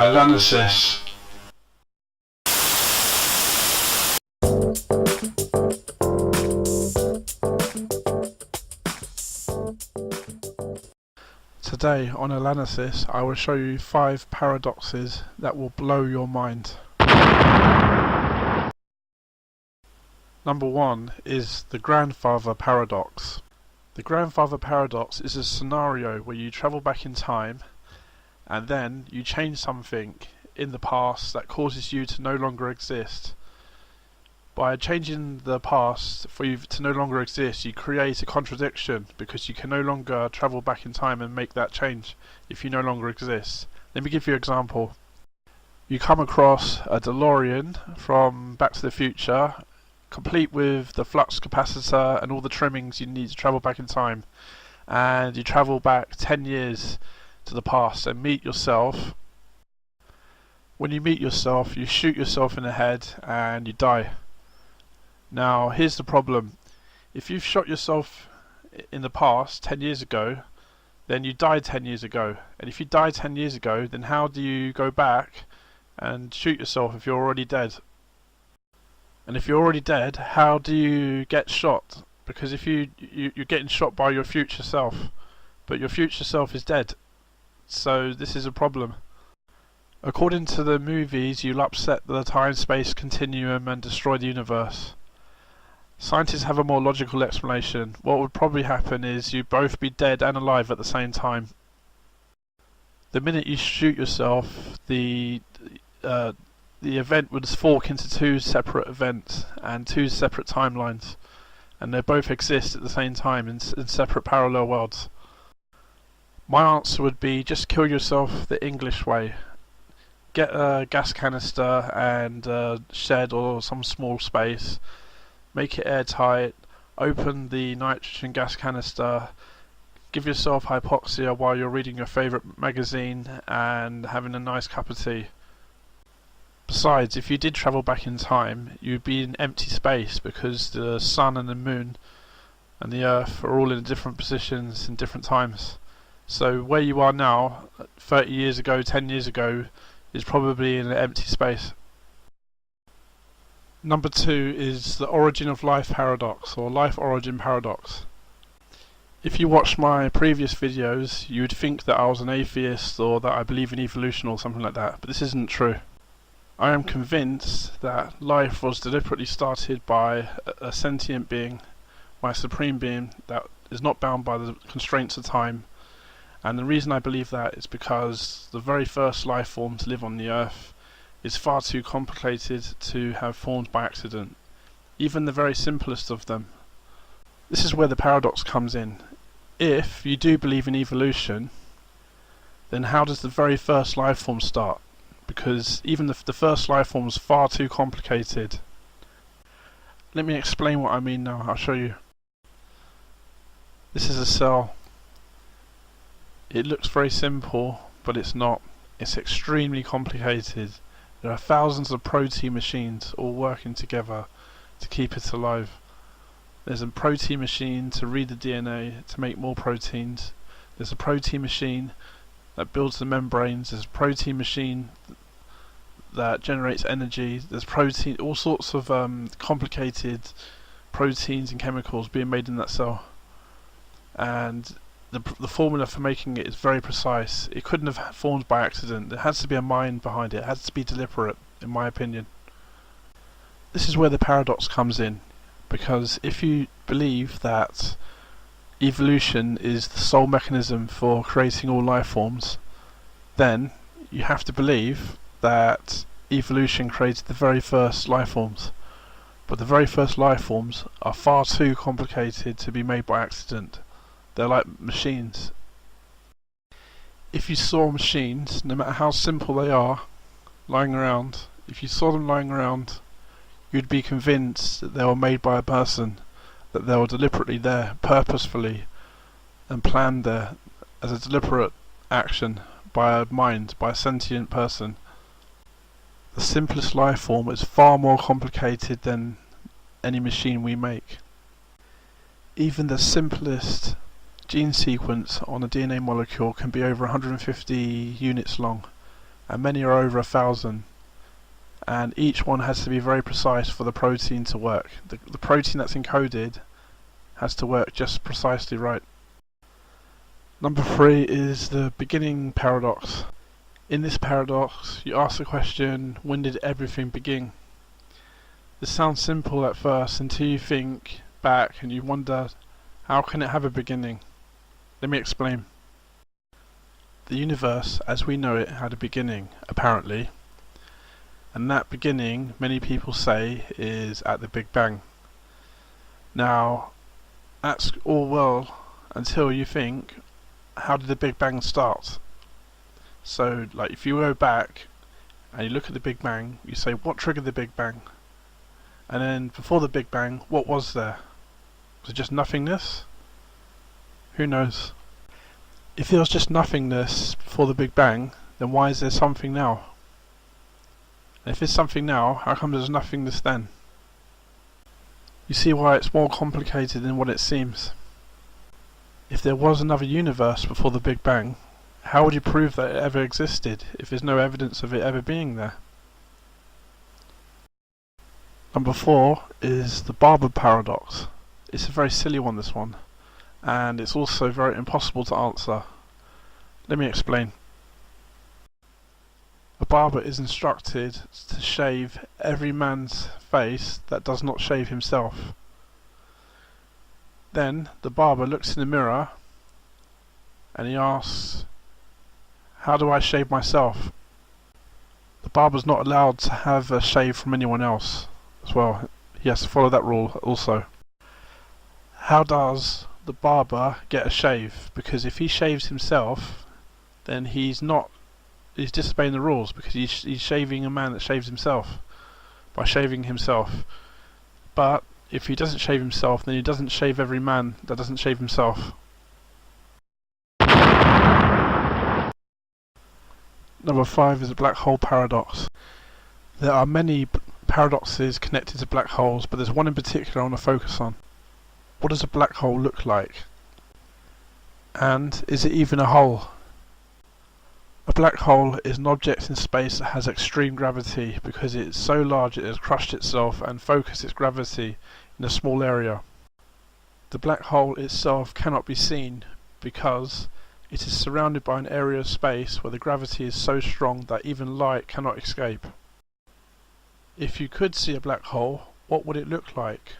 Analysis. Today on Analysis I will show you 5 paradoxes that will blow your mind. Number 1 is the grandfather paradox. The grandfather paradox is a scenario where you travel back in time and then you change something in the past that causes you to no longer exist. By changing the past for you to no longer exist, you create a contradiction because you can no longer travel back in time and make that change if you no longer exist. Let me give you an example. You come across a DeLorean from Back to the Future, complete with the flux capacitor and all the trimmings you need to travel back in time, and you travel back 10 years to the past and meet yourself. When you meet yourself, you shoot yourself in the head and you die. Now here's the problem. If you've shot yourself in the past 10 years ago, then you died 10 years ago. And if you died 10 years ago, then how do you go back and shoot yourself if you're already dead? And if you're already dead, how do you get shot? Because if you're getting shot by your future self, but your future self is dead. So this is a problem. According to the movies, you'll upset the time-space continuum and destroy the universe. Scientists have a more logical explanation. What would probably happen is you'd both be dead and alive at the same time. The minute you shoot yourself, the event would fork into 2 separate events and 2 separate timelines, and they both exist at the same time in separate parallel worlds. My answer would be just kill yourself the English way. Get a gas canister and a shed or some small space. Make it airtight, open the nitrogen gas canister, give yourself hypoxia while you're reading your favourite magazine and having a nice cup of tea. Besides, if you did travel back in time, you'd be in empty space because the sun and the moon and the earth are all in different positions in different times. So where you are now, 30 years ago, 10 years ago, is probably in an empty space. Number 2 is the origin of life paradox, or life origin paradox. If you watched my previous videos, you would think that I was an atheist or that I believe in evolution or something like that, but this isn't true. I am convinced that life was deliberately started by a sentient being, by a supreme being that is not bound by the constraints of time. And the reason I believe that is because the very first life form to live on the earth is far too complicated to have formed by accident, even the very simplest of them. This is where the paradox comes in. If you do believe in evolution, then how does the very first life form start? Because even the first life form is far too complicated. Let me explain what I mean now. I'll show you. This is a cell. It looks very simple, but it's not. It's extremely complicated. There are thousands of protein machines all working together to keep it alive. There's a protein machine to read the DNA to make more proteins. There's a protein machine that builds the membranes. There's a protein machine that generates energy. There's protein, all sorts of complicated proteins and chemicals being made in that cell. And the formula for making it is very precise. It couldn't have formed by accident. There has to be a mind behind it. It has to be deliberate, in my opinion. This is where the paradox comes in, because if you believe that evolution is the sole mechanism for creating all life forms, then you have to believe that evolution created the very first life forms. But the very first life forms are far too complicated to be made by accident. They're like machines. If you saw machines, no matter how simple they are, lying around, if you saw them lying around, you'd be convinced that they were made by a person, that they were deliberately there, purposefully, and planned there as a deliberate action by a mind, by a sentient person. The simplest life form is far more complicated than any machine we make. Even the simplest gene sequence on a DNA molecule can be over 150 units long, and many are over 1,000. And each one has to be very precise for the protein to work. The protein that's encoded has to work just precisely right. Number 3 is the beginning paradox. In this paradox, you ask the question, when did everything begin? This sounds simple at first until you think back and you wonder, how can it have a beginning? Let me explain. The universe, as we know it, had a beginning, apparently. And that beginning, many people say, is at the Big Bang. Now, that's all well until you think, how did the Big Bang start? So, like, if you go back and you look at the Big Bang, you say, what triggered the Big Bang? And then, before the Big Bang, what was there? Was it just nothingness? Who knows? If there was just nothingness before the Big Bang, then why is there something now? And if there's something now, how come there's nothingness then? You see why it's more complicated than what it seems. If there was another universe before the Big Bang, how would you prove that it ever existed if there's no evidence of it ever being there? Number 4 is the Barber Paradox. It's a very silly one, this one, and it's also very impossible to answer. Let me explain. A barber is instructed to shave every man's face that does not shave himself. Then the barber looks in the mirror and he asks, how do I shave myself? The barber's not allowed to have a shave from anyone else as well. He has to follow that rule also. How does the barber get a shave? Because if he shaves himself, then he's disobeying the rules, because he's shaving a man that shaves himself by shaving himself. But if he doesn't shave himself, then he doesn't shave every man that doesn't shave himself. Number 5 is the black hole paradox. There are many paradoxes connected to black holes, but there's one in particular I want to focus on. What does a black hole look like? And is it even a hole? A black hole is an object in space that has extreme gravity because it's so large it has crushed itself and focused its gravity in a small area. The black hole itself cannot be seen because it is surrounded by an area of space where the gravity is so strong that even light cannot escape. If you could see a black hole, what would it look like?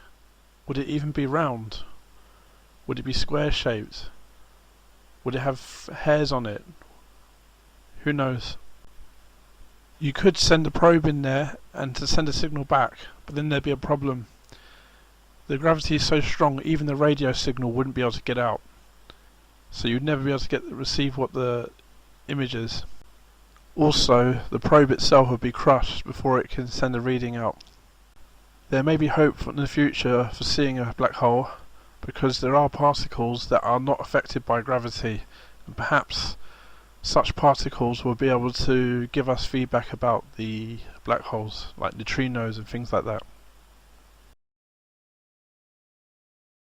Would it even be round? Would it be square shaped? Would it have hairs on it? Who knows? You could send a probe in there and to send a signal back, but then there'd be a problem. The gravity is so strong even the radio signal wouldn't be able to get out. So you'd never be able to receive what the image is. Also, the probe itself would be crushed before it can send a reading out. There may be hope in the future for seeing a black hole, because there are particles that are not affected by gravity, and perhaps such particles will be able to give us feedback about the black holes, like neutrinos and things like that.